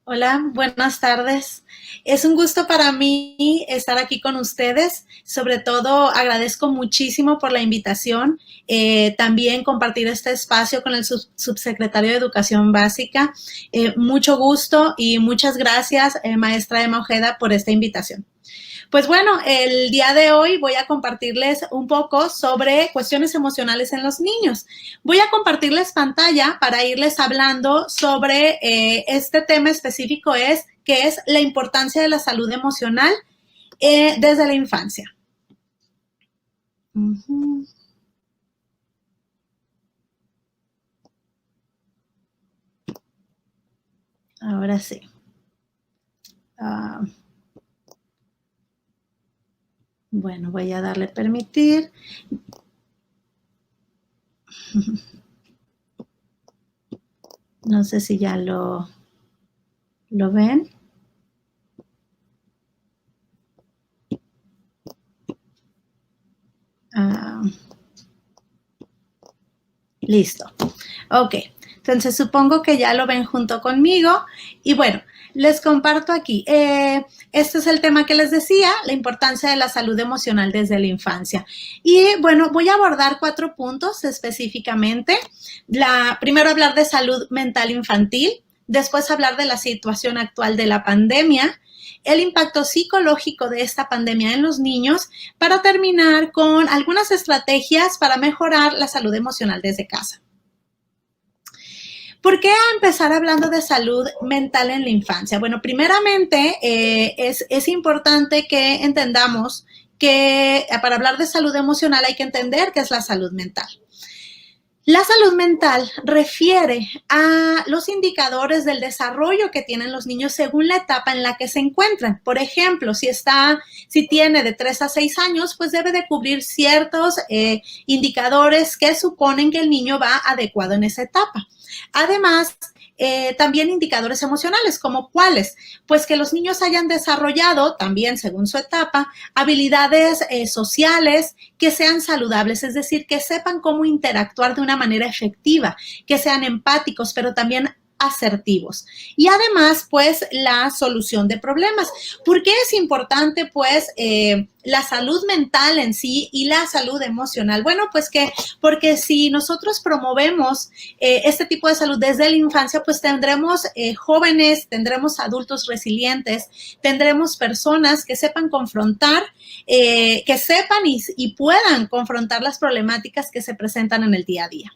Hola, buenas tardes. Es un gusto para mí estar aquí con ustedes. Sobre todo, agradezco muchísimo por la invitación. También compartir este espacio con el subsecretario de Educación Básica. Mucho gusto y muchas gracias, maestra Emma Ojeda, por esta invitación. Pues bueno, el día de hoy voy a compartirles un poco sobre cuestiones emocionales en los niños. Voy a compartirles pantalla para irles hablando sobre este tema específico que es la importancia de la salud emocional desde la infancia. Uh-huh. Ahora sí. Uh, bueno, voy a darle permitir. No sé si ya lo ven. Listo. Ok. Entonces supongo que ya lo ven junto conmigo. Y bueno, les comparto aquí. Este es el tema que les decía, la importancia de la salud emocional desde la infancia. Y bueno, voy a abordar 4 puntos específicamente. Primero hablar de salud mental infantil, después hablar de la situación actual de la pandemia, el impacto psicológico de esta pandemia en los niños, para terminar con algunas estrategias para mejorar la salud emocional desde casa. ¿Por qué empezar hablando de salud mental en la infancia? Bueno, primeramente es importante que entendamos que para hablar de salud emocional hay que entender qué es la salud mental. La salud mental refiere a los indicadores del desarrollo que tienen los niños según la etapa en la que se encuentran. Por ejemplo, si tiene de 3 a 6 años, pues debe de cubrir ciertos indicadores que suponen que el niño va adecuado en esa etapa. Además, también indicadores emocionales, como cuáles, pues que los niños hayan desarrollado, también según su etapa, habilidades sociales que sean saludables, es decir, que sepan cómo interactuar de una manera efectiva, que sean empáticos, pero también asertivos. Y además, pues, la solución de problemas. ¿Por qué es importante, pues, la salud mental en sí y la salud emocional? Bueno, pues porque si nosotros promovemos este tipo de salud desde la infancia, pues tendremos jóvenes, tendremos adultos resilientes, tendremos personas que sepan confrontar, que sepan y puedan confrontar las problemáticas que se presentan en el día a día.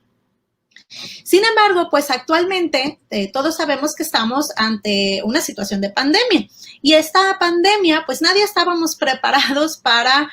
Sin embargo, pues actualmente todos sabemos que estamos ante una situación de pandemia y esta pandemia, pues nadie estábamos preparados para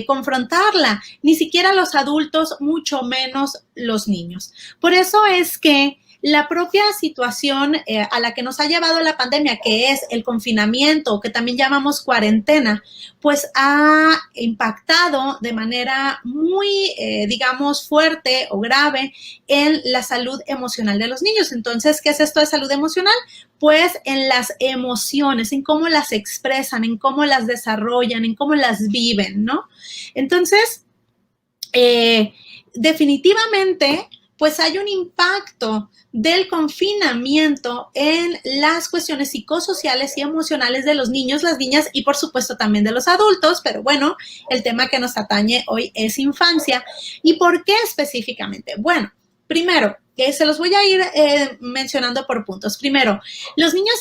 confrontarla, ni siquiera los adultos, mucho menos los niños. Por eso es que la propia situación a la que nos ha llevado la pandemia, que es el confinamiento, que también llamamos cuarentena, pues ha impactado de manera muy, digamos, fuerte o grave en la salud emocional de los niños. Entonces, ¿qué es esto de salud emocional? Pues en las emociones, en cómo las expresan, en cómo las desarrollan, en cómo las viven, ¿no? Entonces, definitivamente, pues hay un impacto del confinamiento en las cuestiones psicosociales y emocionales de los niños, las niñas y por supuesto también de los adultos, pero bueno, el tema que nos atañe hoy es infancia. ¿Y por qué específicamente? Bueno, primero, que se los voy a ir mencionando por puntos. Primero, los niños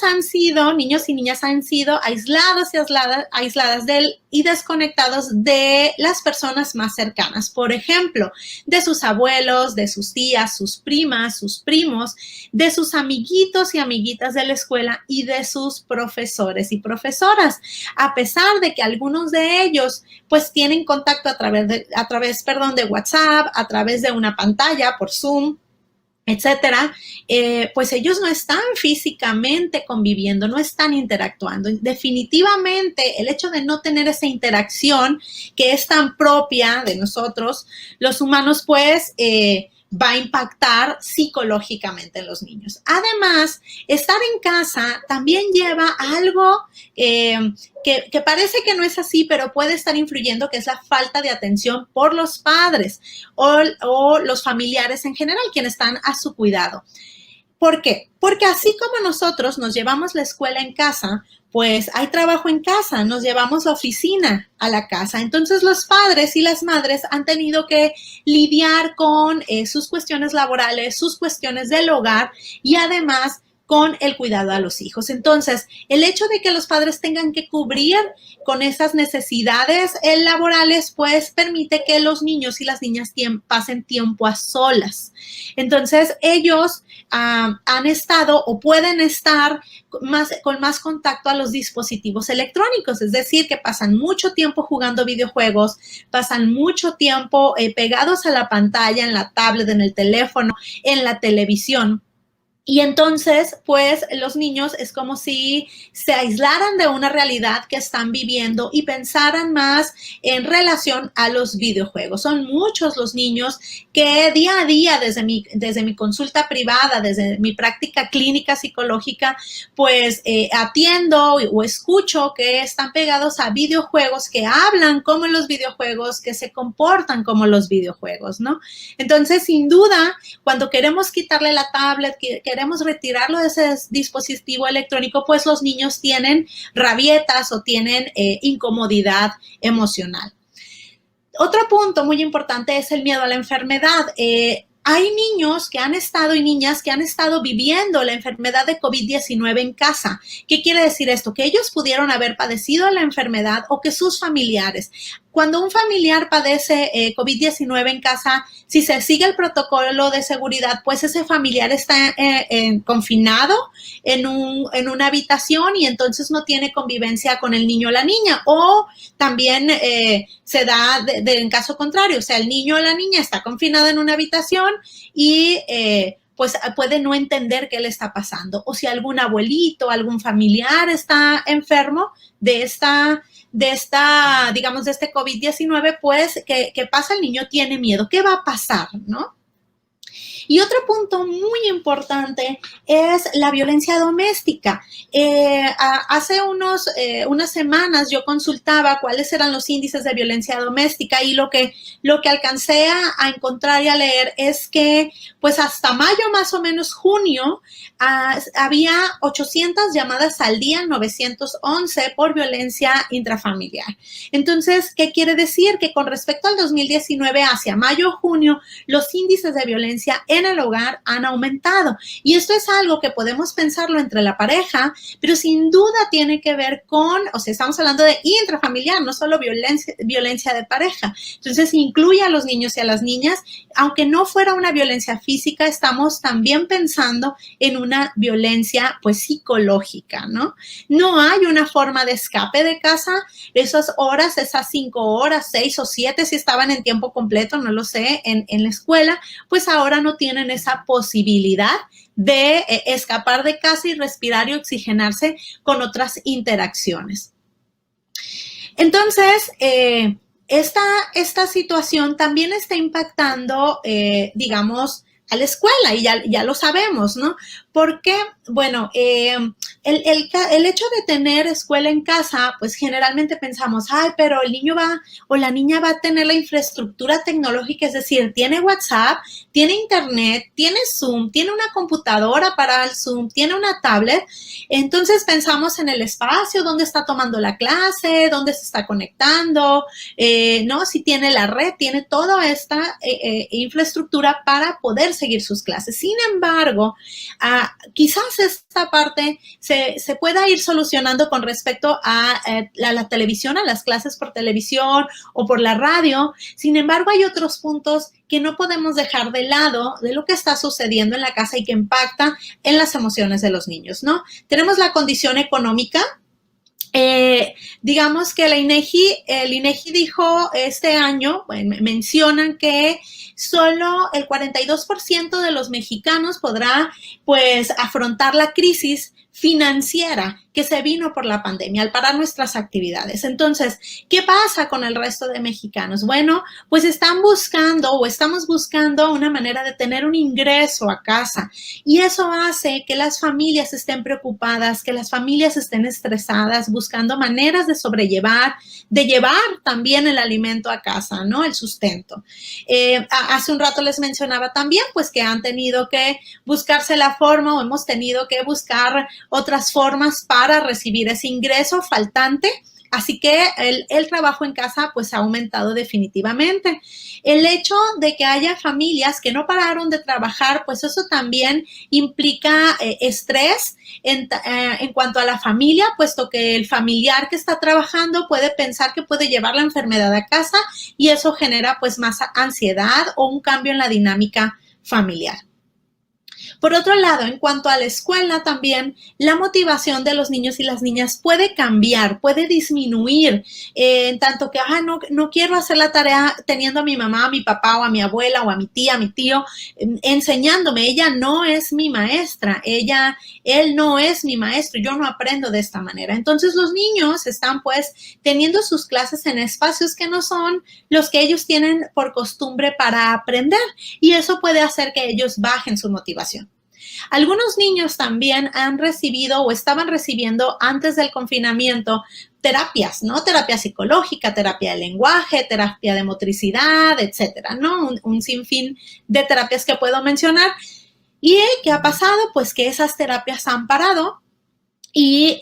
y niñas han sido aisladas y desconectados de las personas más cercanas. Por ejemplo, de sus abuelos, de sus tías, sus primas, sus primos, de sus amiguitos y amiguitas de la escuela y de sus profesores y profesoras. A pesar de que algunos de ellos pues tienen contacto a través de WhatsApp, a través de una pantalla, por Zoom, etcétera, pues ellos no están físicamente conviviendo, no están interactuando. Definitivamente el hecho de no tener esa interacción que es tan propia de nosotros, los humanos, pues va a impactar psicológicamente en los niños. Además, estar en casa también lleva algo que parece que no es así, pero puede estar influyendo, que es la falta de atención por los padres o los familiares en general, quienes están a su cuidado. ¿Por qué? Porque así como nosotros nos llevamos la escuela en casa, pues hay trabajo en casa, nos llevamos la oficina a la casa. Entonces los padres y las madres han tenido que lidiar con sus cuestiones laborales, sus cuestiones del hogar y además con el cuidado a los hijos. Entonces, el hecho de que los padres tengan que cubrir con esas necesidades laborales, pues permite que los niños y las niñas pasen tiempo a solas. Entonces, ellos han estado o pueden estar con más contacto a los dispositivos electrónicos, es decir, que pasan mucho tiempo jugando videojuegos, pasan mucho tiempo pegados a la pantalla, en la tablet, en el teléfono, en la televisión. Y entonces, pues, los niños es como si se aislaran de una realidad que están viviendo y pensaran más en relación a los videojuegos. Son muchos los niños que día a día, desde mi consulta privada, desde mi práctica clínica psicológica, pues atiendo o escucho que están pegados a videojuegos, que hablan como los videojuegos, que se comportan como los videojuegos, ¿no? Entonces, sin duda, cuando queremos quitarle la tablet, queremos retirarlo de ese dispositivo electrónico, pues los niños tienen rabietas o tienen incomodidad emocional. Otro punto muy importante es el miedo a la enfermedad. Hay niños que han estado y niñas que han estado viviendo la enfermedad de COVID-19 en casa. ¿Qué quiere decir esto? Que ellos pudieron haber padecido la enfermedad o que sus familiares. Cuando un familiar padece COVID-19 en casa, si se sigue el protocolo de seguridad, pues ese familiar está confinado en una habitación y entonces no tiene convivencia con el niño o la niña. O también se da en caso contrario, o sea, el niño o la niña está confinado en una habitación y pues puede no entender qué le está pasando. O si algún abuelito, algún familiar está enfermo de este COVID-19, pues, ¿qué pasa? El niño tiene miedo. ¿Qué va a pasar, no? Y otro punto muy importante es la violencia doméstica. Hace unas semanas yo consultaba cuáles eran los índices de violencia doméstica y lo que alcancé a encontrar y a leer es que pues hasta mayo, más o menos junio, había 800 llamadas al día, 911 por violencia intrafamiliar. Entonces, ¿qué quiere decir? Que con respecto al 2019, hacia mayo, junio, los índices de violencia en el hogar han aumentado. Y esto es algo que podemos pensarlo entre la pareja, pero sin duda tiene que ver con, o sea, estamos hablando de intrafamiliar, no solo violencia de pareja. Entonces, incluye a los niños y a las niñas. Aunque no fuera una violencia física, estamos también pensando en una violencia, pues, psicológica, ¿no? No hay una forma de escape de casa. Esas horas, esas 5 horas, 6 o 7, si estaban en tiempo completo, no lo sé, en la escuela, pues ahora no tienen esa posibilidad de escapar de casa y respirar y oxigenarse con otras interacciones. Entonces, esta situación también está impactando, digamos, a la escuela y ya lo sabemos, ¿no? Porque, bueno, el hecho de tener escuela en casa, pues generalmente pensamos, ay, pero el niño va o la niña va a tener la infraestructura tecnológica, es decir, tiene WhatsApp, tiene internet, tiene Zoom, tiene una computadora para el Zoom, tiene una tablet. Entonces pensamos en el espacio, dónde está tomando la clase, dónde se está conectando, ¿no? Si tiene la red, tiene toda esta infraestructura para poder seguir sus clases. Sin embargo, quizás esta parte se pueda ir solucionando con respecto a la televisión, a las clases por televisión o por la radio. Sin embargo, hay otros puntos que no podemos dejar de lado de lo que está sucediendo en la casa y que impacta en las emociones de los niños, ¿no? Tenemos la condición económica. Digamos que el INEGI dijo este año, mencionan que solo el 42% de los mexicanos podrá, pues, afrontar la crisis financiera que se vino por la pandemia al parar nuestras actividades. Entonces, ¿qué pasa con el resto de mexicanos? Bueno, pues están buscando o estamos buscando una manera de tener un ingreso a casa y eso hace que las familias estén preocupadas, que las familias estén estresadas, buscando maneras de sobrellevar, de llevar también el alimento a casa, ¿no? El sustento. Hace un rato les mencionaba también, pues que han tenido que buscarse la forma o hemos tenido que buscar otras formas para recibir ese ingreso faltante. Así que el trabajo en casa pues ha aumentado definitivamente. El hecho de que haya familias que no pararon de trabajar, pues eso también implica estrés en cuanto a la familia, puesto que el familiar que está trabajando puede pensar que puede llevar la enfermedad a casa y eso genera pues más ansiedad o un cambio en la dinámica familiar. Por otro lado, en cuanto a la escuela también, la motivación de los niños y las niñas puede cambiar, puede disminuir, en tanto que, no quiero hacer la tarea teniendo a mi mamá, a mi papá o a mi abuela o a mi tía, a mi tío, enseñándome. Ella no es mi maestra, él no es mi maestro, yo no aprendo de esta manera. Entonces los niños están pues teniendo sus clases en espacios que no son los que ellos tienen por costumbre para aprender y eso puede hacer que ellos bajen su motivación. Algunos niños también han recibido o estaban recibiendo antes del confinamiento terapias, ¿no? Terapia psicológica, terapia de lenguaje, terapia de motricidad, etcétera, ¿no? Un sinfín de terapias que puedo mencionar. ¿Y qué ha pasado? Pues que esas terapias han parado y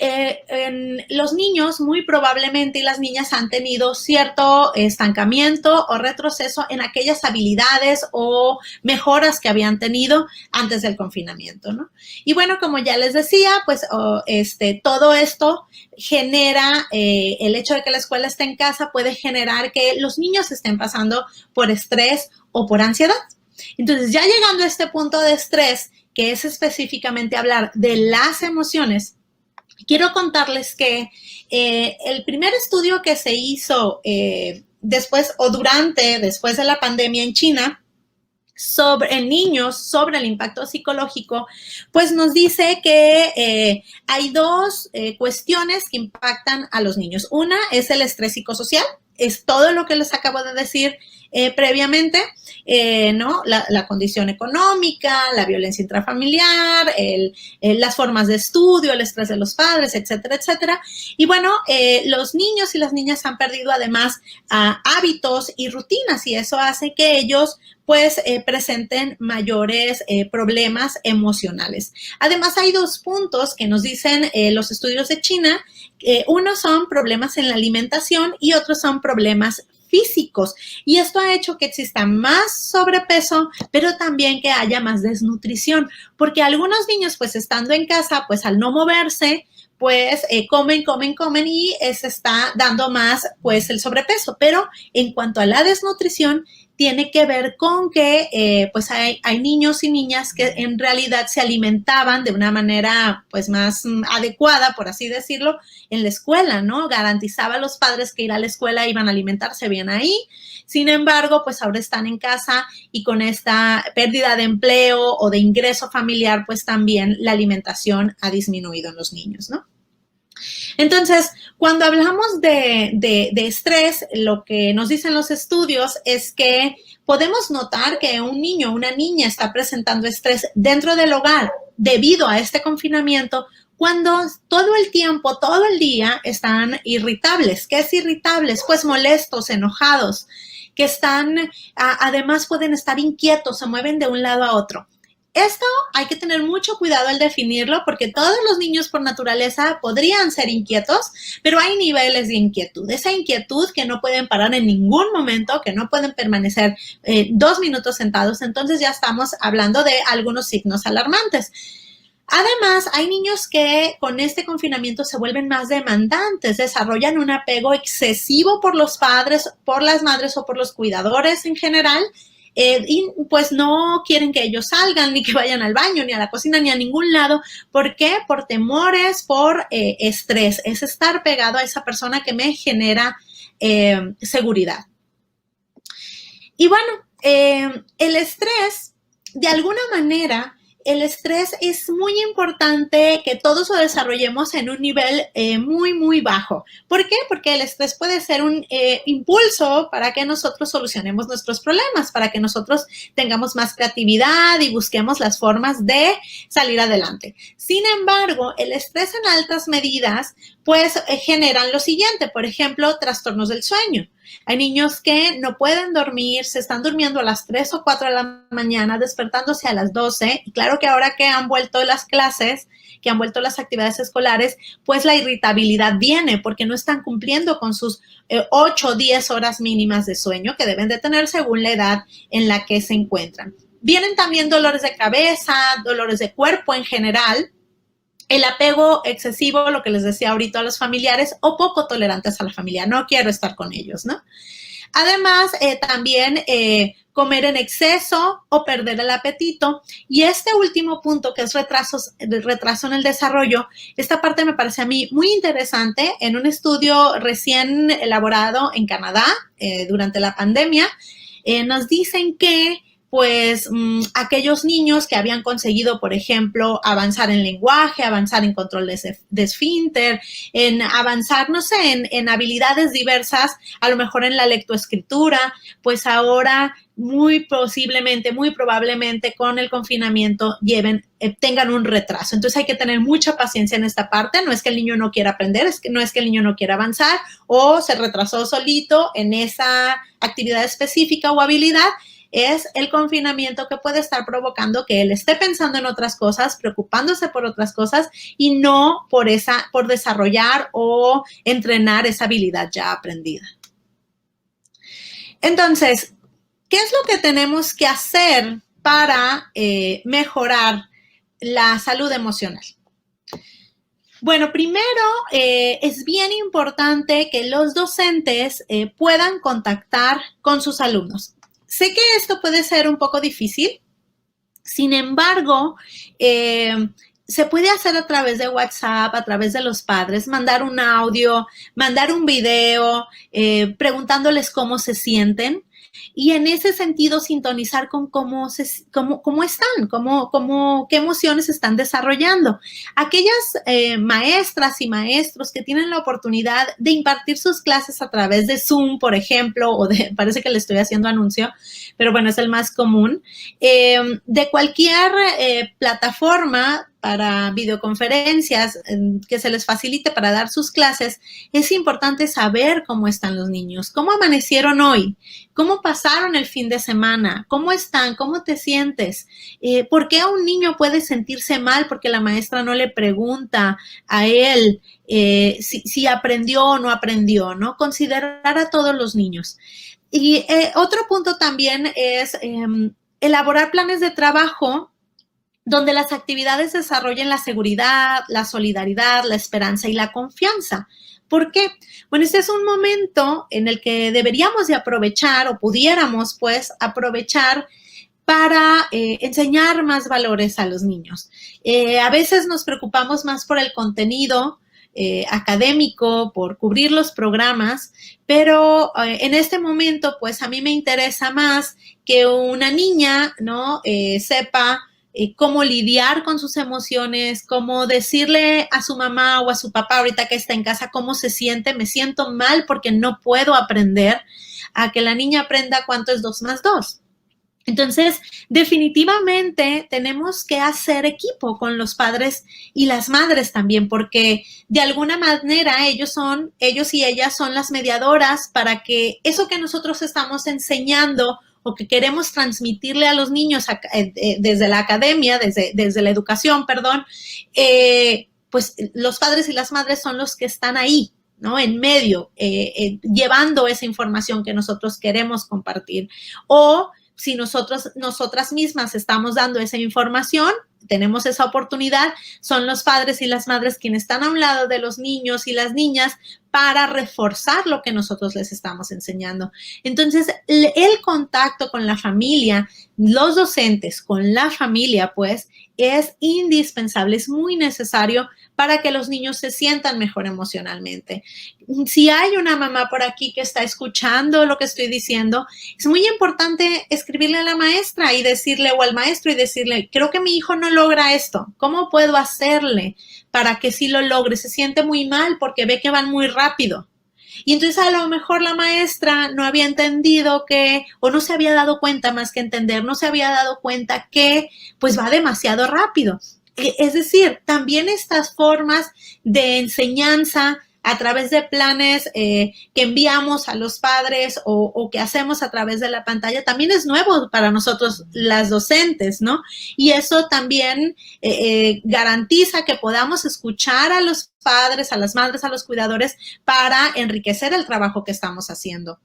los niños muy probablemente y las niñas han tenido cierto estancamiento o retroceso en aquellas habilidades o mejoras que habían tenido antes del confinamiento, ¿no? Y bueno, como ya les decía, pues todo esto genera, el hecho de que la escuela esté en casa puede generar que los niños estén pasando por estrés o por ansiedad. Entonces, ya llegando a este punto de estrés, que es específicamente hablar de las emociones, quiero contarles que el primer estudio que se hizo después de la pandemia en China, en niños, sobre el impacto psicológico, pues nos dice que hay dos cuestiones que impactan a los niños. Una es el estrés psicosocial, es todo lo que les acabo de decir previamente, ¿no? La condición económica, la violencia intrafamiliar, las formas de estudio, el estrés de los padres, etcétera, etcétera. Y bueno, los niños y las niñas han perdido además hábitos y rutinas y eso hace que ellos pues presenten mayores problemas emocionales. Además, hay dos puntos que nos dicen los estudios de China. Uno son problemas en la alimentación y otros son problemas físicos y esto ha hecho que exista más sobrepeso, pero también que haya más desnutrición, porque algunos niños pues estando en casa, pues al no moverse, pues comen y se está dando más pues el sobrepeso, pero en cuanto a la desnutrición, tiene que ver con que pues hay niños y niñas que en realidad se alimentaban de una manera pues más adecuada, por así decirlo, en la escuela, ¿no? Garantizaba a los padres que ir a la escuela iban a alimentarse bien ahí. Sin embargo, pues ahora están en casa y con esta pérdida de empleo o de ingreso familiar, pues también la alimentación ha disminuido en los niños, ¿no? Entonces, cuando hablamos de estrés, lo que nos dicen los estudios es que podemos notar que un niño o una niña está presentando estrés dentro del hogar debido a este confinamiento cuando todo el tiempo, todo el día están irritables. ¿Qué es irritables? Pues molestos, enojados, que además pueden estar inquietos, se mueven de un lado a otro. Esto hay que tener mucho cuidado al definirlo porque todos los niños por naturaleza podrían ser inquietos, pero hay niveles de inquietud. Esa inquietud que no pueden parar en ningún momento, que no pueden permanecer 2 minutos sentados, entonces ya estamos hablando de algunos signos alarmantes. Además, hay niños que con este confinamiento se vuelven más demandantes, desarrollan un apego excesivo por los padres, por las madres o por los cuidadores en general. Y pues no quieren que ellos salgan, ni que vayan al baño, ni a la cocina, ni a ningún lado. ¿Por qué? Por temores, por estrés. Es estar pegado a esa persona que me genera seguridad. Y bueno, el estrés, de alguna manera, el estrés es muy importante que todos lo desarrollemos en un nivel muy, muy bajo. ¿Por qué? Porque el estrés puede ser un impulso para que nosotros solucionemos nuestros problemas, para que nosotros tengamos más creatividad y busquemos las formas de salir adelante. Sin embargo, el estrés en altas medidas, pues generan lo siguiente, por ejemplo, trastornos del sueño. Hay niños que no pueden dormir, se están durmiendo a las 3 o 4 de la mañana, despertándose a las 12. Y claro que ahora que han vuelto las clases, que han vuelto las actividades escolares, pues la irritabilidad viene porque no están cumpliendo con sus 8 o 10 horas mínimas de sueño que deben de tener según la edad en la que se encuentran. Vienen también dolores de cabeza, dolores de cuerpo en general, el apego excesivo, lo que les decía ahorita a los familiares, o poco tolerantes a la familia. No quiero estar con ellos, ¿no? Además, también comer en exceso o perder el apetito. Y este último punto, que es retraso en el desarrollo, esta parte me parece a mí muy interesante. En un estudio recién elaborado en Canadá durante la pandemia, nos dicen que pues aquellos niños que habían conseguido, por ejemplo, avanzar en lenguaje, avanzar en control de esfínter, en avanzar, no sé, en habilidades diversas, a lo mejor en la lectoescritura, pues ahora muy posiblemente, muy probablemente con el confinamiento tengan un retraso. Entonces hay que tener mucha paciencia en esta parte. No es que el niño no quiera aprender, no es que el niño no quiera avanzar o se retrasó solito en esa actividad específica o habilidad. Es el confinamiento que puede estar provocando que él esté pensando en otras cosas, preocupándose por otras cosas y no por desarrollar o entrenar esa habilidad ya aprendida. Entonces, ¿qué es lo que tenemos que hacer para mejorar la salud emocional? Bueno, primero es bien importante que los docentes puedan contactar con sus alumnos. Sé que esto puede ser un poco difícil, sin embargo, se puede hacer a través de WhatsApp, a través de los padres, mandar un audio, mandar un video, preguntándoles cómo se sienten. Y en ese sentido sintonizar con cómo están, qué emociones están desarrollando. Aquellas maestras y maestros que tienen la oportunidad de impartir sus clases a través de Zoom, por ejemplo, parece que le estoy haciendo anuncio, pero bueno, es el más común, de cualquier plataforma para videoconferencias que se les facilite para dar sus clases, es importante saber cómo están los niños, cómo amanecieron hoy, cómo pasaron el fin de semana, cómo están, cómo te sientes, por qué un niño puede sentirse mal porque la maestra no le pregunta a él si aprendió o no aprendió, ¿no? Considerar a todos los niños. Y otro punto también es elaborar planes de trabajo donde las actividades desarrollen la seguridad, la solidaridad, la esperanza y la confianza. ¿Por qué? Bueno, este es un momento en el que deberíamos de aprovechar o pudiéramos pues aprovechar para enseñar más valores a los niños. A veces nos preocupamos más por el contenido académico, por cubrir los programas, pero en este momento pues a mí me interesa más que una niña, ¿no? Sepa cómo lidiar con sus emociones, cómo decirle a su mamá o a su papá ahorita que está en casa cómo se siente, me siento mal porque no puedo aprender, a que la niña aprenda cuánto es 2 más 2. Entonces, definitivamente tenemos que hacer equipo con los padres y las madres también, porque de alguna manera ellos y ellas son las mediadoras para que eso que nosotros estamos enseñando o que queremos transmitirle a los niños desde la academia, desde la educación, perdón, pues los padres y las madres son los que están ahí, ¿no? En medio, llevando esa información que nosotros queremos compartir. O si nosotras mismas estamos dando esa información, tenemos esa oportunidad, son los padres y las madres quienes están a un lado de los niños y las niñas para reforzar lo que nosotros les estamos enseñando. Entonces, el contacto con la familia los docentes con la familia, pues, es indispensable, es muy necesario para que los niños se sientan mejor emocionalmente. Si hay una mamá por aquí que está escuchando lo que estoy diciendo, es muy importante escribirle a la maestra y decirle, o al maestro y decirle, creo que mi hijo no logra esto, ¿cómo puedo hacerle para que sí lo logre? Se siente muy mal porque ve que van muy rápido. Y entonces a lo mejor la maestra no había entendido que, o no se había dado cuenta, más que entender, no se había dado cuenta que pues va demasiado rápido. Es decir, también estas formas de enseñanza a través de planes que enviamos a los padres o que hacemos a través de la pantalla, también es nuevo para nosotros las docentes, ¿no? Y eso también garantiza que podamos escuchar a los padres, a las madres, a los cuidadores para enriquecer el trabajo que estamos haciendo.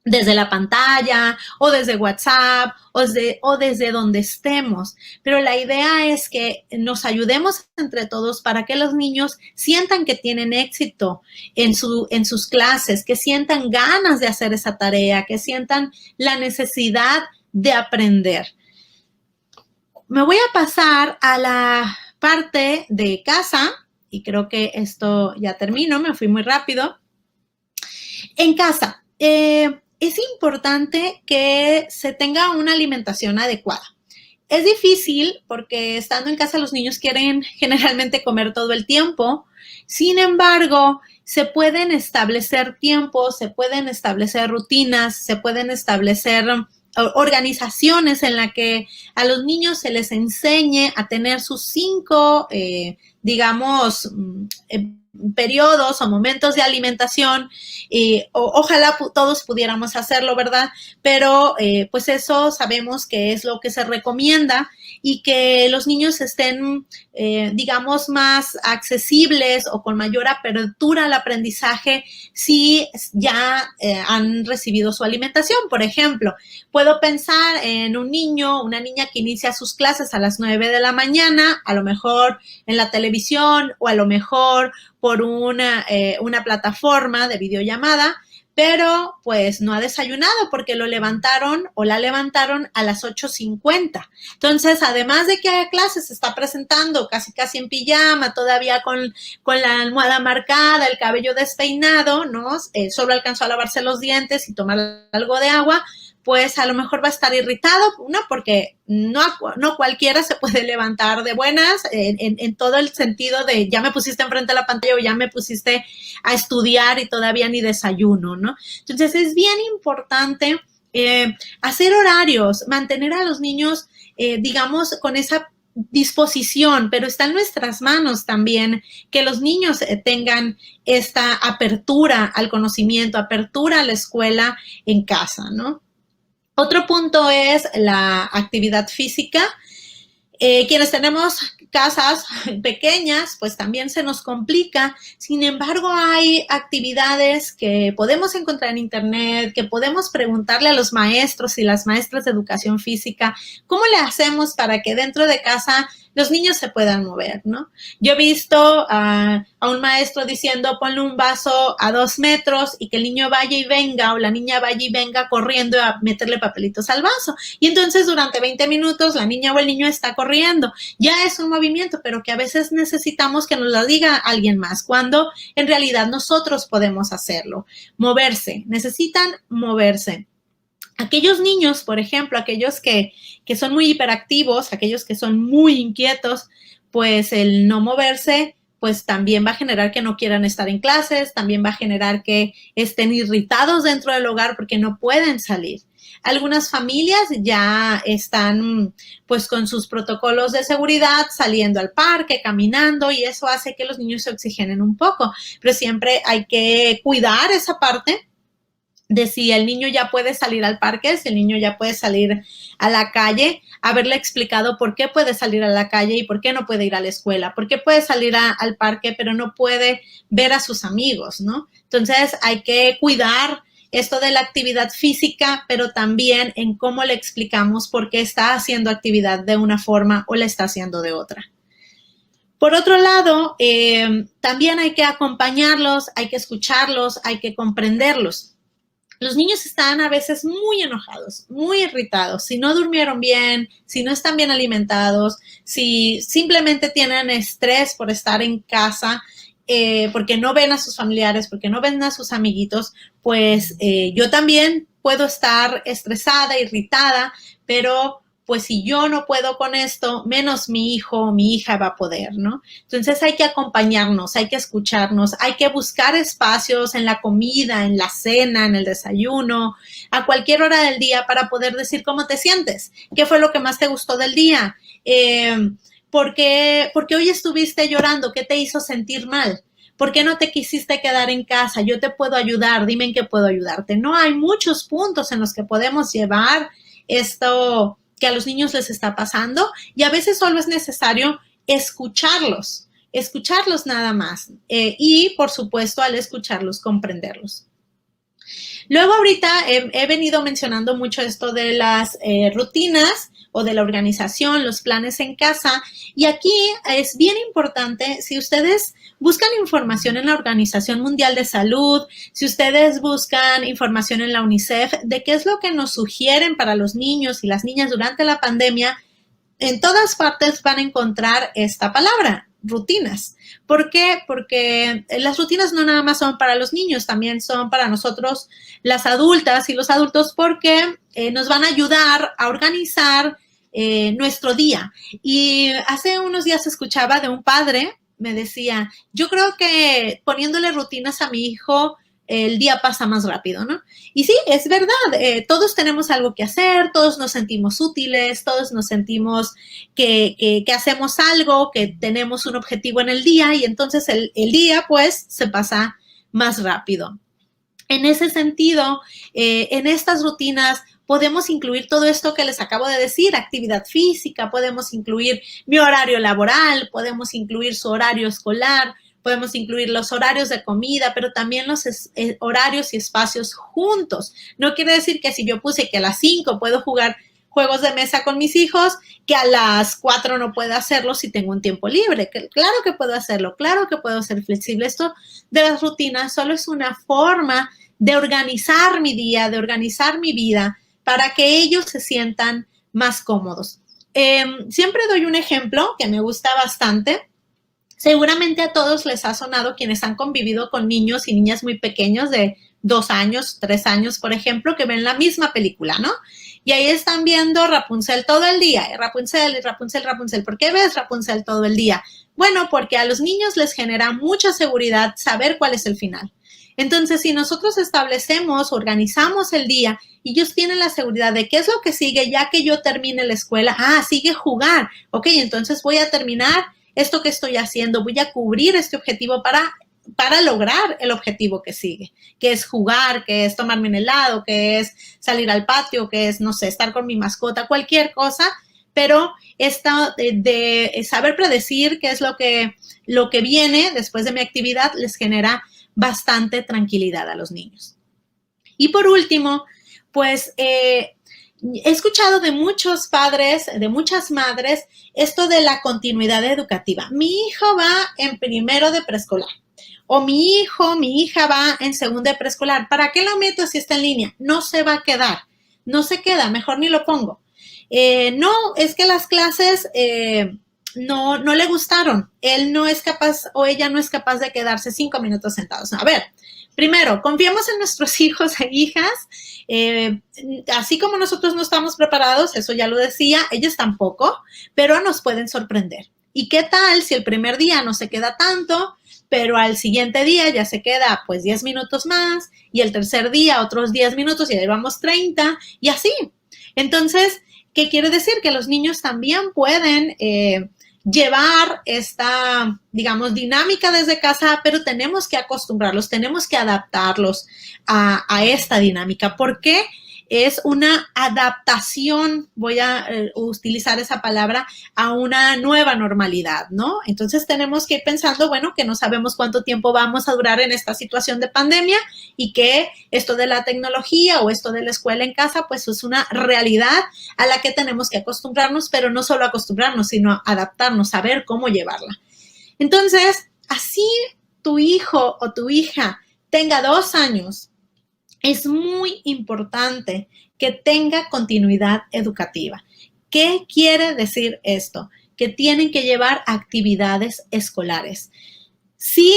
Desde la pantalla o desde WhatsApp o desde donde estemos. Pero la idea es que nos ayudemos entre todos para que los niños sientan que tienen éxito en sus clases, que sientan ganas de hacer esa tarea, que sientan la necesidad de aprender. Me voy a pasar a la parte de casa y creo que esto ya termino, me fui muy rápido. En casa, es importante que se tenga una alimentación adecuada. Es difícil porque estando en casa los niños quieren generalmente comer todo el tiempo. Sin embargo, se pueden establecer tiempos, se pueden establecer rutinas, se pueden establecer organizaciones en la que a los niños se les enseñe a tener sus 5, digamos, periodos o momentos de alimentación. Ojalá todos pudiéramos hacerlo, ¿verdad? Pero pues eso sabemos que es lo que se recomienda y que los niños estén, digamos, más accesibles o con mayor apertura al aprendizaje si ya han recibido su alimentación. Por ejemplo, puedo pensar en un niño, una niña que inicia sus clases a las 9 de la mañana, a lo mejor en la televisión o a lo mejor por una plataforma de videollamada, pero pues no ha desayunado porque lo levantaron o la levantaron a las 8:50. Entonces, además de que a clase se está presentando casi en pijama, todavía con la almohada marcada, el cabello despeinado, ¿no? Solo alcanzó a lavarse los dientes y tomar algo de agua, pues a lo mejor va a estar irritado, ¿no? Porque no cualquiera se puede levantar de buenas en todo el sentido de ya me pusiste enfrente de la pantalla o ya me pusiste a estudiar y todavía ni desayuno, ¿no? Entonces es bien importante hacer horarios, mantener a los niños, digamos, con esa disposición, pero está en nuestras manos también que los niños tengan esta apertura al conocimiento, apertura a la escuela en casa, ¿no? Otro punto es la actividad física. Quienes tenemos casas pequeñas, pues también se nos complica. Sin embargo, hay actividades que podemos encontrar en internet, que podemos preguntarle a los maestros y las maestras de educación física, ¿cómo le hacemos para que dentro de casa los niños se puedan mover, ¿no? Yo he visto a un maestro diciendo, ponle un vaso a 2 metros y que el niño vaya y venga o la niña vaya y venga corriendo a meterle papelitos al vaso. Y entonces durante 20 minutos la niña o el niño está corriendo. Ya es un movimiento, pero que a veces necesitamos que nos lo diga alguien más, cuando en realidad nosotros podemos hacerlo. Moverse, necesitan moverse. Aquellos niños, por ejemplo, aquellos que son muy hiperactivos, aquellos que son muy inquietos, pues el no moverse, pues también va a generar que no quieran estar en clases, también va a generar que estén irritados dentro del hogar porque no pueden salir. Algunas familias ya están pues con sus protocolos de seguridad saliendo al parque, caminando, y eso hace que los niños se oxigenen un poco, pero siempre hay que cuidar esa parte de si el niño ya puede salir al parque, si el niño ya puede salir a la calle, haberle explicado por qué puede salir a la calle y por qué no puede ir a la escuela, por qué puede salir al parque pero no puede ver a sus amigos, ¿no? Entonces hay que cuidar esto de la actividad física, pero también en cómo le explicamos por qué está haciendo actividad de una forma o la está haciendo de otra. Por otro lado, también hay que acompañarlos, hay que escucharlos, hay que comprenderlos. Los niños están a veces muy enojados, muy irritados, si no durmieron bien, si no están bien alimentados, si simplemente tienen estrés por estar en casa, porque no ven a sus familiares, porque no ven a sus amiguitos, pues yo también puedo estar estresada, irritada, pero pues si yo no puedo con esto, menos mi hijo o mi hija va a poder, ¿no? Entonces hay que acompañarnos, hay que escucharnos, hay que buscar espacios en la comida, en la cena, en el desayuno, a cualquier hora del día para poder decir cómo te sientes, qué fue lo que más te gustó del día, porque hoy estuviste llorando, qué te hizo sentir mal. ¿Por qué no te quisiste quedar en casa? Yo te puedo ayudar, dime en qué puedo ayudarte. No, hay muchos puntos en los que podemos llevar esto que a los niños les está pasando y a veces solo es necesario escucharlos nada más y por supuesto al escucharlos comprenderlos. Luego ahorita he venido mencionando mucho esto de las rutinas o de la organización, los planes en casa y aquí es bien importante si ustedes buscan información en la Organización Mundial de Salud, si ustedes buscan información en la UNICEF de qué es lo que nos sugieren para los niños y las niñas durante la pandemia, en todas partes van a encontrar esta palabra, rutinas. ¿Por qué? Porque las rutinas no nada más son para los niños, también son para nosotros las adultas y los adultos porque nos van a ayudar a organizar nuestro día. Y hace unos días escuchaba de un padre, me decía, yo creo que poniéndole rutinas a mi hijo, el día pasa más rápido, ¿no? Y sí, es verdad, todos tenemos algo que hacer, todos nos sentimos útiles, todos nos sentimos que hacemos algo, que tenemos un objetivo en el día y entonces el día pues se pasa más rápido. En ese sentido, en estas rutinas podemos incluir todo esto que les acabo de decir, actividad física, podemos incluir mi horario laboral, podemos incluir su horario escolar, podemos incluir los horarios de comida, pero también los horarios y espacios juntos. No quiere decir que si yo puse que a las 5 puedo jugar juegos de mesa con mis hijos, que a las 4 no puedo hacerlo si tengo un tiempo libre. Claro que puedo hacerlo, claro que puedo ser flexible. Esto de las rutinas solo es una forma de organizar mi día, de organizar mi vida para que ellos se sientan más cómodos. Siempre doy un ejemplo que me gusta bastante. Seguramente a todos les ha sonado quienes han convivido con niños y niñas muy pequeños de 2 años, 3 años, por ejemplo, que ven la misma película, ¿no? Y ahí están viendo Rapunzel todo el día, Rapunzel, Rapunzel, Rapunzel. ¿Por qué ves Rapunzel todo el día? Bueno, porque a los niños les genera mucha seguridad saber cuál es el final. Entonces, si nosotros establecemos, organizamos el día y ellos tienen la seguridad de qué es lo que sigue ya que yo termine la escuela, sigue jugar, ok, entonces voy a terminar esto que estoy haciendo, voy a cubrir este objetivo para lograr el objetivo que sigue, que es jugar, que es tomarme un helado, que es salir al patio, que es, no sé, estar con mi mascota, cualquier cosa, pero esto de saber predecir qué es lo que viene después de mi actividad les genera bastante tranquilidad a los niños. Y por último, pues he escuchado de muchos padres, de muchas madres, esto de la continuidad educativa. Mi hijo va en primero de preescolar o mi hijo, mi hija va en segundo de preescolar. ¿Para qué lo meto si está en línea? No se va a quedar, no se queda, mejor ni lo pongo. No, es que las clases no le gustaron. Él no es capaz o ella no es capaz de quedarse 5 minutos sentados. A ver, primero, confiemos en nuestros hijos e hijas. Así como nosotros no estamos preparados, eso ya lo decía, ellos tampoco, pero nos pueden sorprender. ¿Y qué tal si el primer día no se queda tanto, pero al siguiente día ya se queda pues 10 minutos más y el tercer día otros 10 minutos y ahí vamos 30 y así? Entonces, ¿qué quiere decir? Que los niños también pueden llevar esta, digamos, dinámica desde casa, pero tenemos que acostumbrarlos, tenemos que adaptarlos a esta dinámica. ¿Por qué? Es una adaptación, voy a utilizar esa palabra, a una nueva normalidad, ¿no? Entonces tenemos que ir pensando, bueno, que no sabemos cuánto tiempo vamos a durar en esta situación de pandemia y que esto de la tecnología o esto de la escuela en casa, pues es una realidad a la que tenemos que acostumbrarnos, pero no solo acostumbrarnos, sino adaptarnos, saber cómo llevarla. Entonces, así tu hijo o tu hija tenga 2 años, es muy importante que tenga continuidad educativa. ¿Qué quiere decir esto? Que tienen que llevar actividades escolares. Si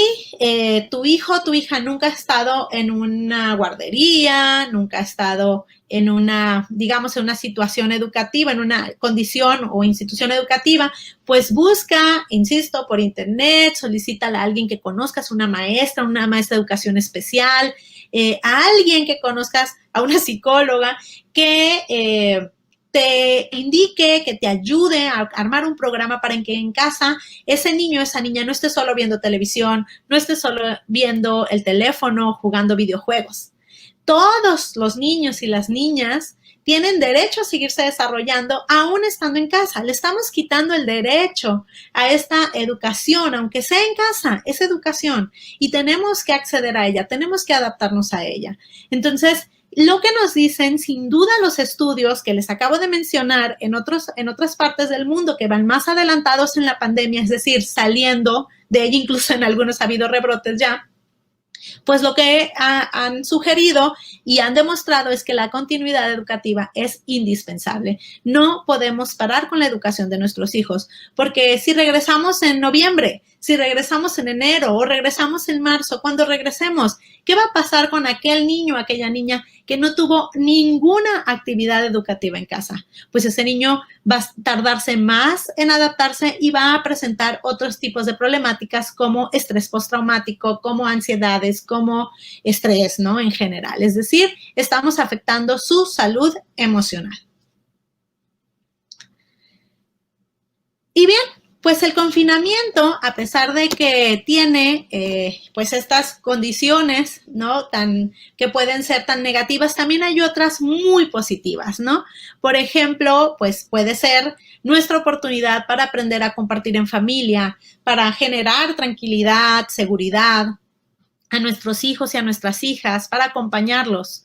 tu hijo o tu hija nunca ha estado en una guardería, nunca ha estado en una, digamos, en una situación educativa, en una condición o institución educativa, pues busca, insisto, por internet, solicítale a alguien que conozcas, una maestra de educación especial, a alguien que conozcas, a una psicóloga que te indique, que te ayude a armar un programa para que en casa ese niño, esa niña no esté solo viendo televisión, no esté solo viendo el teléfono, jugando videojuegos. Todos los niños y las niñas tienen derecho a seguirse desarrollando aún estando en casa. Le estamos quitando el derecho a esta educación, aunque sea en casa, es educación y tenemos que acceder a ella, tenemos que adaptarnos a ella. Entonces, lo que nos dicen, sin duda, los estudios que les acabo de mencionar en otras partes del mundo que van más adelantados en la pandemia, es decir, saliendo de ella, incluso en algunos ha habido rebrotes ya, pues lo que han sugerido y han demostrado es que la continuidad educativa es indispensable. No podemos parar con la educación de nuestros hijos, porque si regresamos en noviembre, si regresamos en enero o regresamos en marzo, cuando regresemos, ¿qué va a pasar con aquel niño o aquella niña que no tuvo ninguna actividad educativa en casa? Pues ese niño va a tardarse más en adaptarse y va a presentar otros tipos de problemáticas como estrés postraumático, como ansiedades, como estrés, ¿no? En general. Es decir, estamos afectando su salud emocional. Y bien, pues el confinamiento, a pesar de que tiene pues estas condiciones, ¿no? Que pueden ser tan negativas, también hay otras muy positivas, ¿no? Por ejemplo, pues puede ser nuestra oportunidad para aprender a compartir en familia, para generar tranquilidad, seguridad a nuestros hijos y a nuestras hijas, para acompañarlos.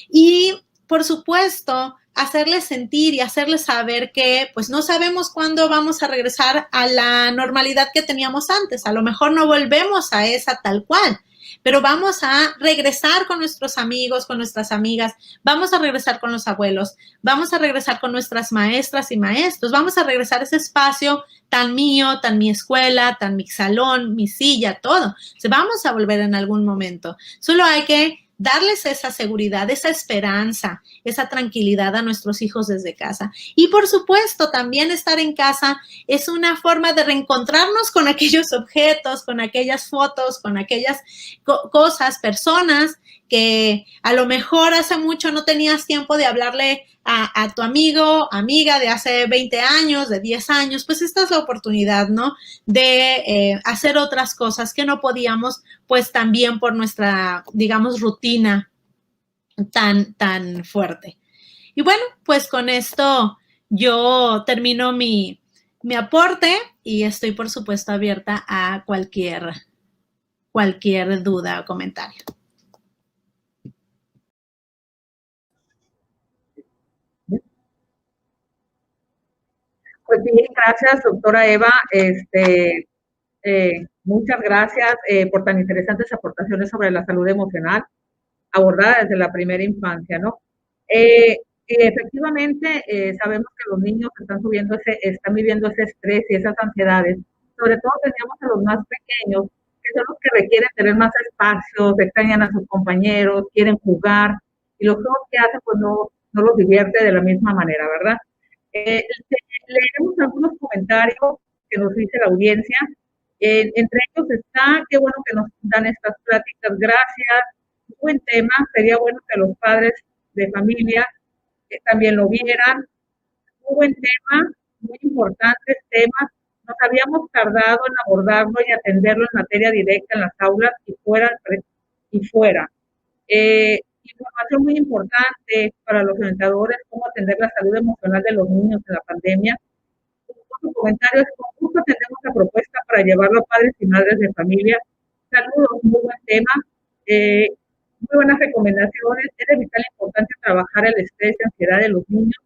Y, por supuesto, hacerles sentir y hacerles saber que pues no sabemos cuándo vamos a regresar a la normalidad que teníamos antes. A lo mejor no volvemos a esa tal cual, pero vamos a regresar con nuestros amigos, con nuestras amigas, vamos a regresar con los abuelos, vamos a regresar con nuestras maestras y maestros, vamos a regresar a ese espacio tan mío, tan mi escuela, tan mi salón, mi silla, todo. O sea, vamos a volver en algún momento. Solo hay que darles esa seguridad, esa esperanza, esa tranquilidad a nuestros hijos desde casa. Y por supuesto, también estar en casa es una forma de reencontrarnos con aquellos objetos, con aquellas fotos, con aquellas cosas, personas que a lo mejor hace mucho no tenías tiempo de hablarle a tu amigo, amiga de hace 20 años, de 10 años, pues esta es la oportunidad, ¿no? De hacer otras cosas que no podíamos, pues también por nuestra, digamos, rutina tan fuerte. Y bueno, pues con esto yo termino mi aporte y estoy, por supuesto, abierta a cualquier duda o comentario. Pues bien, gracias, doctora Eva. Muchas gracias por tan interesantes aportaciones sobre la salud emocional abordada desde la primera infancia, ¿no? Y efectivamente, sabemos que los niños están viviendo ese estrés y esas ansiedades. Sobre todo teníamos a los más pequeños, que son los que requieren tener más espacios, extrañan a sus compañeros, quieren jugar, y los juegos que hacen, pues no los divierte de la misma manera, ¿verdad? Leeremos algunos comentarios que nos dice la audiencia. Entre ellos está, qué bueno que nos dan estas pláticas, gracias, muy buen tema, sería bueno que los padres de familia también lo vieran, muy buen tema, muy importantes temas, nos habíamos tardado en abordarlo y atenderlo en materia directa en las aulas y fuera. Información muy importante para los orientadores, cómo atender la salud emocional de los niños en la pandemia. Sus comentarios, con gusto atendemos la propuesta para llevarlo a padres y madres de familia. Saludos, muy buen tema. Muy buenas recomendaciones. Es de vital importancia trabajar el estrés y ansiedad de los niños,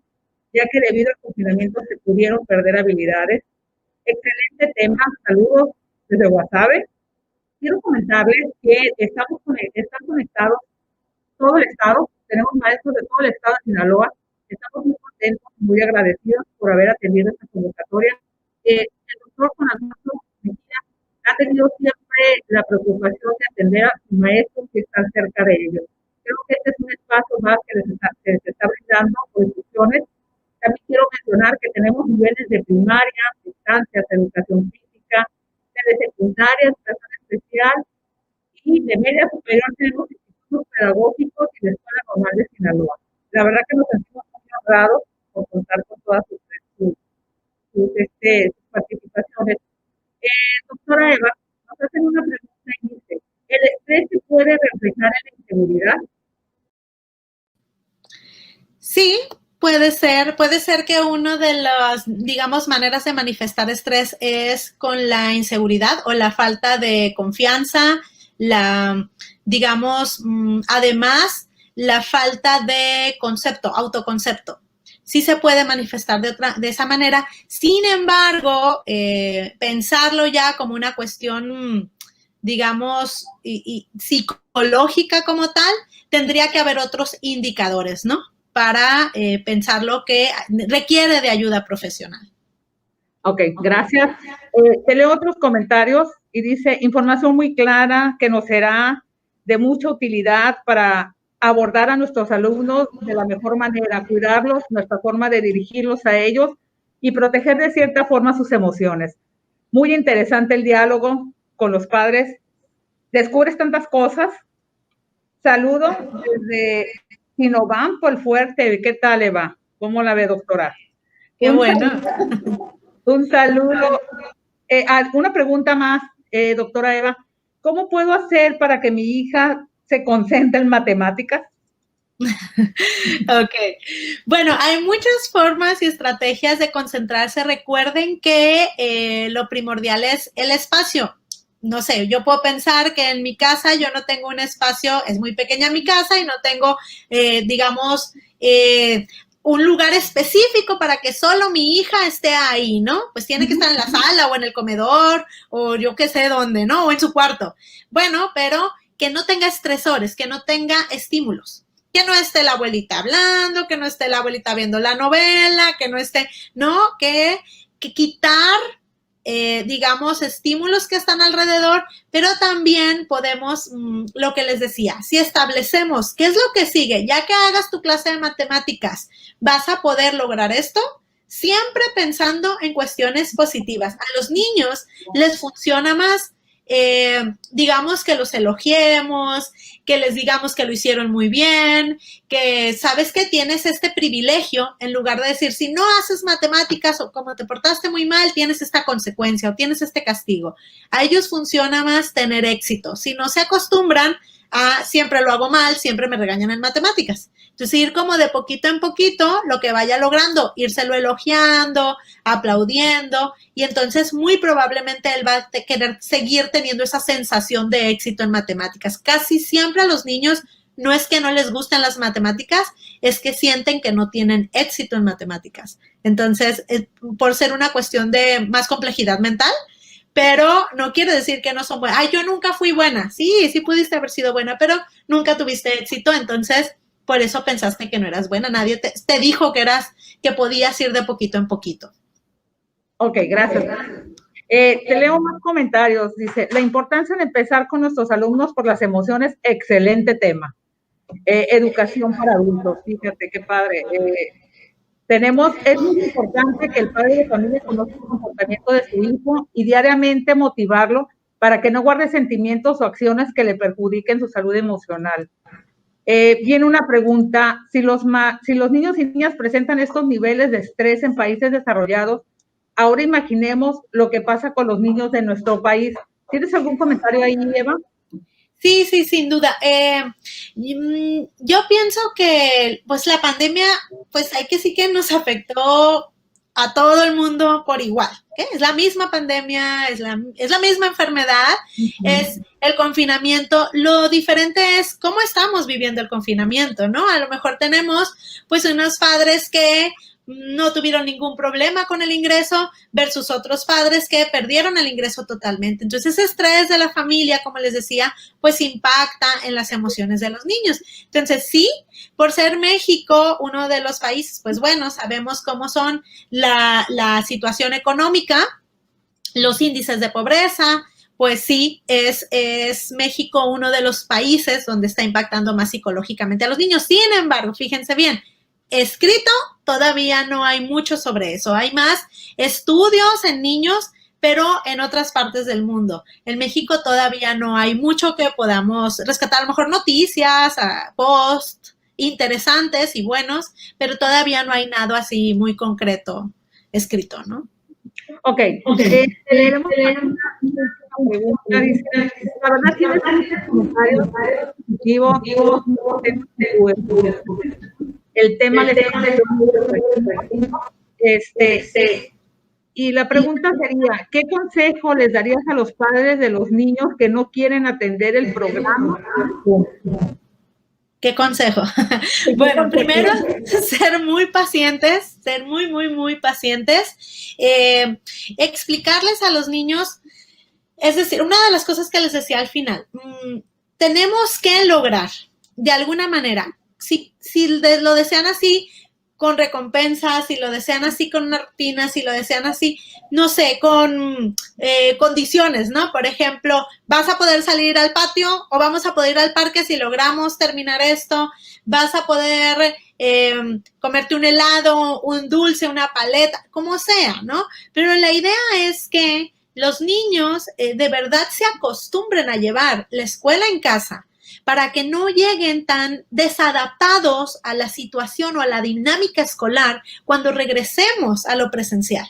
ya que debido al confinamiento se pudieron perder habilidades. Excelente tema. Saludos desde Guasave. Quiero comentarles que están conectados todo el estado, tenemos maestros de todo el estado de Sinaloa. Estamos muy contentos y muy agradecidos por haber atendido esta convocatoria. El doctor Juan Alfonso Mejía ha tenido siempre la preocupación de atender a sus maestros que están cerca de ellos. Creo que este es un espacio más que les está brindando por instrucciones. También quiero mencionar que tenemos niveles de primaria, distancias, educación física, de secundaria, educación especial y de media superior tenemos institutos pedagógicos y la Escuela Normal de Sinaloa. La verdad que nos sentimos muy honrados por contar con todas sus participaciones. Doctora Eva, nos hacen una pregunta y dice, ¿el estrés se puede reflejar en la inseguridad? Sí, puede ser que una de las, digamos, maneras de manifestar estrés es con la inseguridad o la falta de confianza, digamos, además, la falta de concepto, autoconcepto. Sí se puede manifestar de esa manera. Sin embargo, pensarlo ya como una cuestión, digamos, psicológica como tal, tendría que haber otros indicadores, ¿no? Para pensarlo que requiere de ayuda profesional. Ok, gracias. Te leo otros comentarios y dice, información muy clara que nos será de mucha utilidad para abordar a nuestros alumnos de la mejor manera, cuidarlos, nuestra forma de dirigirlos a ellos y proteger de cierta forma sus emociones. Muy interesante el diálogo con los padres. Descubres tantas cosas. Saludos desde Sinobampo, el Fuerte. ¿Qué tal, Eva? ¿Cómo la ve, doctora? Qué bueno. Un saludo. Una pregunta más, doctora Eva. ¿Cómo puedo hacer para que mi hija se concentre en matemáticas? Ok. Bueno, hay muchas formas y estrategias de concentrarse. Recuerden que lo primordial es el espacio. No sé, yo puedo pensar que en mi casa yo no tengo un espacio, es muy pequeña mi casa y no tengo, digamos, un lugar específico para que solo mi hija esté ahí, ¿no? Pues tiene que estar en la sala o en el comedor o yo qué sé dónde, ¿no? O en su cuarto. Bueno, pero que no tenga estresores, que no tenga estímulos. Que no esté la abuelita hablando, que no esté la abuelita viendo la novela, que no esté, no, que quitar, digamos, estímulos que están alrededor, pero también podemos, lo que les decía, si establecemos qué es lo que sigue, ya que hagas tu clase de matemáticas, vas a poder lograr esto, siempre pensando en cuestiones positivas. A los niños les funciona más, digamos, que los elogiemos, que les digamos que lo hicieron muy bien, que sabes que tienes este privilegio, en lugar de decir, si no haces matemáticas o como te portaste muy mal, tienes esta consecuencia o tienes este castigo. A ellos funciona más tener éxito. Si no se acostumbran a siempre lo hago mal, siempre me regañan en matemáticas. Entonces, ir como de poquito en poquito, lo que vaya logrando, írselo elogiando, aplaudiendo, y entonces muy probablemente él va a querer seguir teniendo esa sensación de éxito en matemáticas. Casi siempre a los niños no es que no les gusten las matemáticas, es que sienten que no tienen éxito en matemáticas. Entonces, por ser una cuestión de más complejidad mental, pero no quiere decir que no son buenas. Ay, yo nunca fui buena. Sí, sí pudiste haber sido buena, pero nunca tuviste éxito, entonces por eso pensaste que no eras buena. Nadie te dijo que podías ir de poquito en poquito. Ok, gracias. Te leo más comentarios. Dice, la importancia de empezar con nuestros alumnos por las emociones, excelente tema. Educación para adultos, fíjate qué padre. Es muy importante que el padre de familia conozca el comportamiento de su hijo y diariamente motivarlo para que no guarde sentimientos o acciones que le perjudiquen su salud emocional. Viene una pregunta, si los niños y niñas presentan estos niveles de estrés en países desarrollados, ahora imaginemos lo que pasa con los niños de nuestro país. ¿Tienes algún comentario ahí, Eva? Sí, sí, sin duda. Yo pienso que pues la pandemia, pues hay que sí que nos afectó a todo el mundo por igual. ¿Okay? Es la misma pandemia, es la misma enfermedad, es el confinamiento. Lo diferente es cómo estamos viviendo el confinamiento, ¿no? A lo mejor tenemos pues unos padres que no tuvieron ningún problema con el ingreso versus otros padres que perdieron el ingreso totalmente. Entonces, ese estrés de la familia, como les decía, pues impacta en las emociones de los niños. Entonces, sí, por ser México uno de los países, pues bueno, sabemos cómo son la situación económica, los índices de pobreza, pues sí, es México uno de los países donde está impactando más psicológicamente a los niños. Sin embargo, fíjense bien, escrito todavía no hay mucho sobre eso. Hay más estudios en niños, pero en otras partes del mundo. En México todavía no hay mucho que podamos rescatar, a lo mejor noticias, posts interesantes y buenos, pero todavía no hay nada así muy concreto escrito, ¿no? Ok, leeremos una pregunta. Dice, la verdad tienes muchos comentarios positivos, el tema le está y la pregunta sería, ¿qué consejo les darías a los padres de los niños que no quieren atender el programa? ¿Qué consejo? Bueno, primero, ser muy pacientes, ser muy, muy, muy pacientes. Explicarles a los niños, es decir, una de las cosas que les decía al final, tenemos que lograr, de alguna manera, si lo desean así, con recompensas, si lo desean así con una rutina, si lo desean así, no sé, con condiciones, ¿no? Por ejemplo, vas a poder salir al patio o vamos a poder ir al parque si logramos terminar esto, vas a poder comerte un helado, un dulce, una paleta, como sea, ¿no? Pero la idea es que los niños de verdad se acostumbren a llevar la escuela en casa, para que no lleguen tan desadaptados a la situación o a la dinámica escolar cuando regresemos a lo presencial.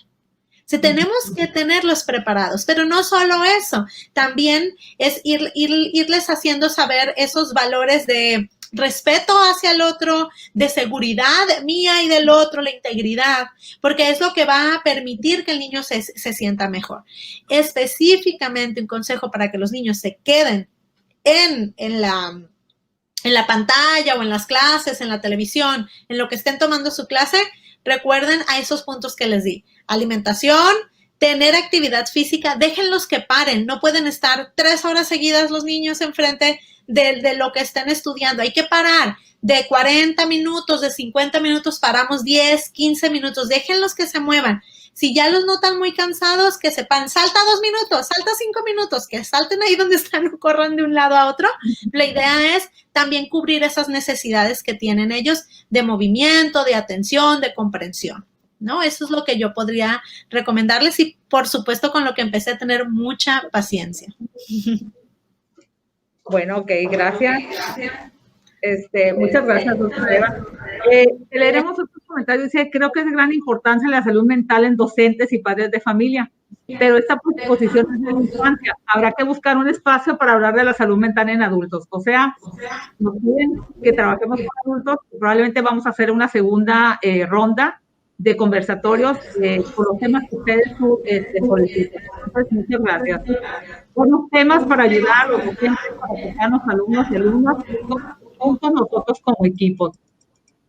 Si tenemos que tenerlos preparados, pero no solo eso, también es irles haciendo saber esos valores de respeto hacia el otro, de seguridad mía y del otro, la integridad, porque es lo que va a permitir que el niño se sienta mejor. Específicamente un consejo para que los niños se queden en la pantalla o en las clases, en la televisión, en lo que estén tomando su clase, recuerden a esos puntos que les di. Alimentación, tener actividad física, déjenlos que paren, no pueden estar 3 horas seguidas los niños enfrente de lo que estén estudiando, hay que parar. De 40 minutos, de 50 minutos, paramos 10, 15 minutos, déjenlos que se muevan. Si ya los notan muy cansados, que sepan, salta 2 minutos, salta 5 minutos, que salten ahí donde están, no corran de un lado a otro. La idea es también cubrir esas necesidades que tienen ellos de movimiento, de atención, de comprensión, ¿no? Eso es lo que yo podría recomendarles y, por supuesto, con lo que empecé a tener mucha paciencia. Bueno, ok, gracias. Muchas gracias, doctora Eva. Leeremos otros comentarios. Dice, creo que es de gran importancia la salud mental en docentes y padres de familia, pero esta posición es de la infancia. Habrá que buscar un espacio para hablar de la salud mental en adultos. O sea, nos piden que trabajemos con adultos. Probablemente vamos a hacer una segunda ronda de conversatorios con los temas que ustedes solicitan. Entonces, muchas gracias. Buenos temas para ayudar a los docentes, para que sean los alumnos y alumnas juntos nosotros como equipo.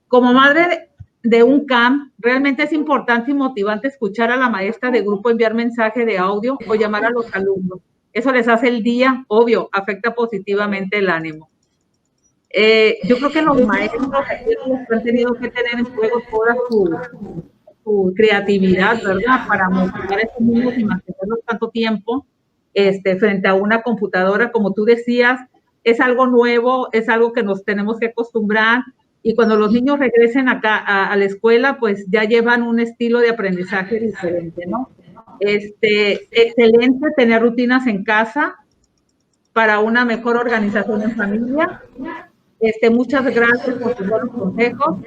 Como madre de un CAM, realmente es importante y motivante escuchar a la maestra de grupo enviar mensaje de audio o llamar a los alumnos. Eso les hace el día, obvio, afecta positivamente el ánimo. Yo creo que los maestros han tenido que tener en juego toda su creatividad, ¿verdad? Para motivar a esos niños y mantenerlos tanto tiempo frente a una computadora, como tú decías, es algo nuevo, es algo que nos tenemos que acostumbrar, y cuando los niños regresen acá a la escuela, pues ya llevan un estilo de aprendizaje diferente, ¿no? Excelente tener rutinas en casa para una mejor organización en familia. Muchas gracias por tus buenos consejos.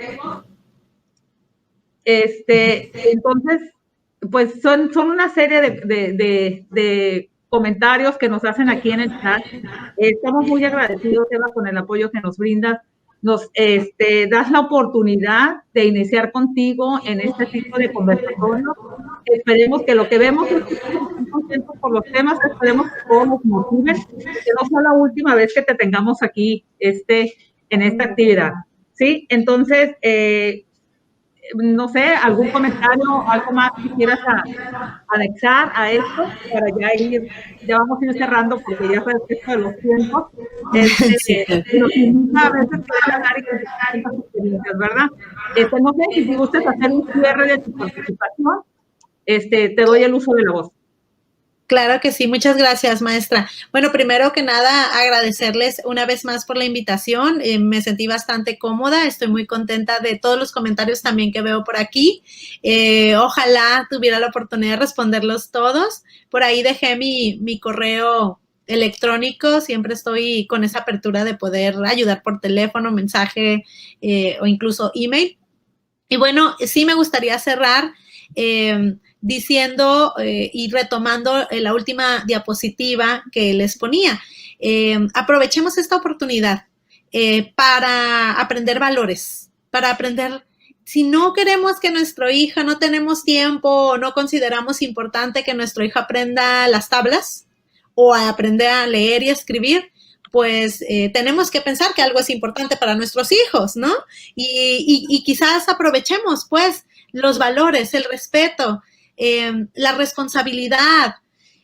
Entonces, pues son una serie de comentarios que nos hacen aquí en el chat. Estamos muy agradecidos, Eva, con el apoyo que nos brindas. Nos das la oportunidad de iniciar contigo en este tipo de conversatorios. Esperemos que lo que vemos es que estamos muy contentos por los temas, esperemos que todos nos motiven, que no sea la última vez que te tengamos aquí en esta actividad, ¿sí? Entonces, no sé, algún comentario, algo más que quieras anexar a esto para ya vamos a ir cerrando porque ya sabes que esto de los tiempos, Sí, claro. nos limita a veces poder hablar y contar tantas experiencias, ¿verdad? No sé si gustas hacer un cierre de tu participación, te doy el uso de la voz. Claro que sí, muchas gracias, maestra. Bueno, primero que nada, agradecerles una vez más por la invitación. Me sentí bastante cómoda, estoy muy contenta de todos los comentarios también que veo por aquí. Ojalá tuviera la oportunidad de responderlos todos. Por ahí dejé mi correo electrónico, siempre estoy con esa apertura de poder ayudar por teléfono, mensaje o incluso email. Y bueno, sí me gustaría cerrar diciendo y retomando la última diapositiva que les ponía. Aprovechemos esta oportunidad para aprender valores, para aprender. Si no queremos que nuestro hijo, no tenemos tiempo o no consideramos importante que nuestro hijo aprenda las tablas o aprenda a leer y escribir, pues tenemos que pensar que algo es importante para nuestros hijos, ¿no? Y quizás aprovechemos, pues, los valores, el respeto, la responsabilidad,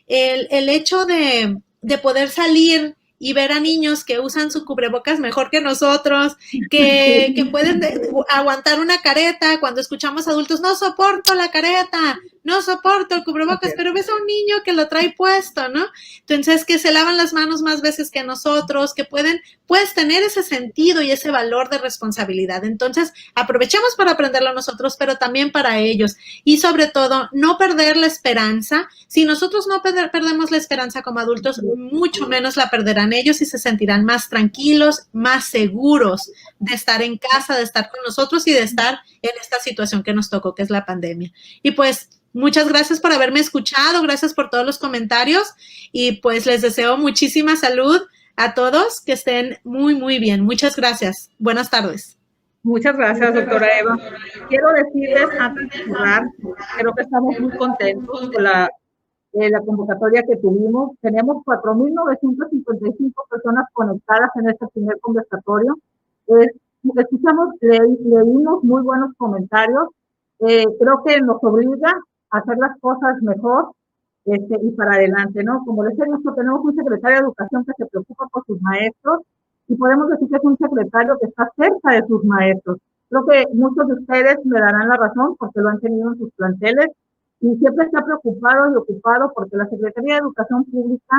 el hecho de poder salir y ver a niños que usan su cubrebocas mejor que nosotros, que pueden aguantar una careta cuando escuchamos adultos, no soporto la careta, no soporto el cubrebocas, pero ves a un niño que lo trae puesto, ¿no? Entonces, que se lavan las manos más veces que nosotros, que pueden, pues, tener ese sentido y ese valor de responsabilidad. Entonces, aprovechemos para aprenderlo nosotros, pero también para ellos. Y sobre todo, no perder la esperanza. Si nosotros no perdemos la esperanza como adultos, mucho menos la perderán ellos y se sentirán más tranquilos, más seguros de estar en casa, de estar con nosotros y de estar en esta situación que nos tocó, que es la pandemia. Y pues, muchas gracias por haberme escuchado, gracias por todos los comentarios y pues les deseo muchísima salud a todos, que estén muy, muy bien. Muchas gracias. Buenas tardes. Muchas gracias, doctora Eva. Quiero decirles, antes de cerrar, creo que estamos muy contentos con la convocatoria que tuvimos. Tenemos 4,955 personas conectadas en este primer conversatorio. Leímos muy buenos comentarios. Creo que nos obliga a hacer las cosas mejor y para adelante, ¿no? Como les he dicho, tenemos un secretario de Educación que se preocupa por sus maestros y podemos decir que es un secretario que está cerca de sus maestros. Creo que muchos de ustedes me darán la razón porque lo han tenido en sus planteles y siempre está preocupado y ocupado porque la Secretaría de Educación Pública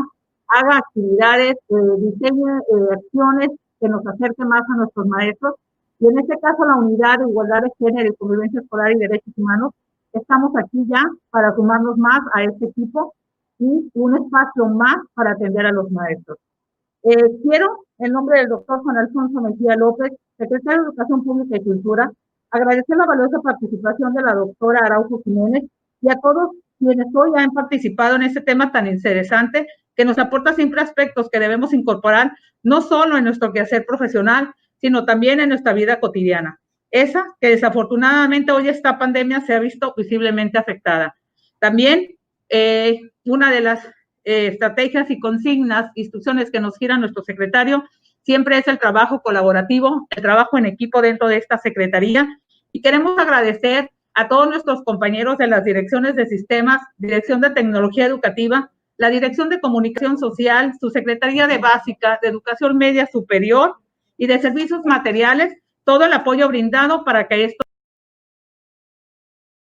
haga actividades, diseñe acciones que nos acerquen más a nuestros maestros. Y en este caso, la Unidad de Igualdad de Género y Convivencia Escolar y Derechos Humanos, estamos aquí ya para sumarnos más a este equipo y un espacio más para atender a los maestros. Quiero, en nombre del doctor Juan Alfonso Mejía López, secretario de Educación Pública y Cultura, agradecer la valiosa participación de la doctora Araujo Jiménez y a todos quienes hoy han participado en este tema tan interesante que nos aporta siempre aspectos que debemos incorporar no solo en nuestro quehacer profesional, sino también en nuestra vida cotidiana. Esa que desafortunadamente hoy esta pandemia se ha visto visiblemente afectada. También una de las estrategias y consignas, instrucciones que nos gira nuestro secretario, siempre es el trabajo colaborativo, el trabajo en equipo dentro de esta secretaría. Y queremos agradecer a todos nuestros compañeros de las direcciones de sistemas, Dirección de Tecnología Educativa, la Dirección de Comunicación Social, su Secretaría de Básica, de Educación Media Superior y de Servicios Materiales, todo el apoyo brindado para que esto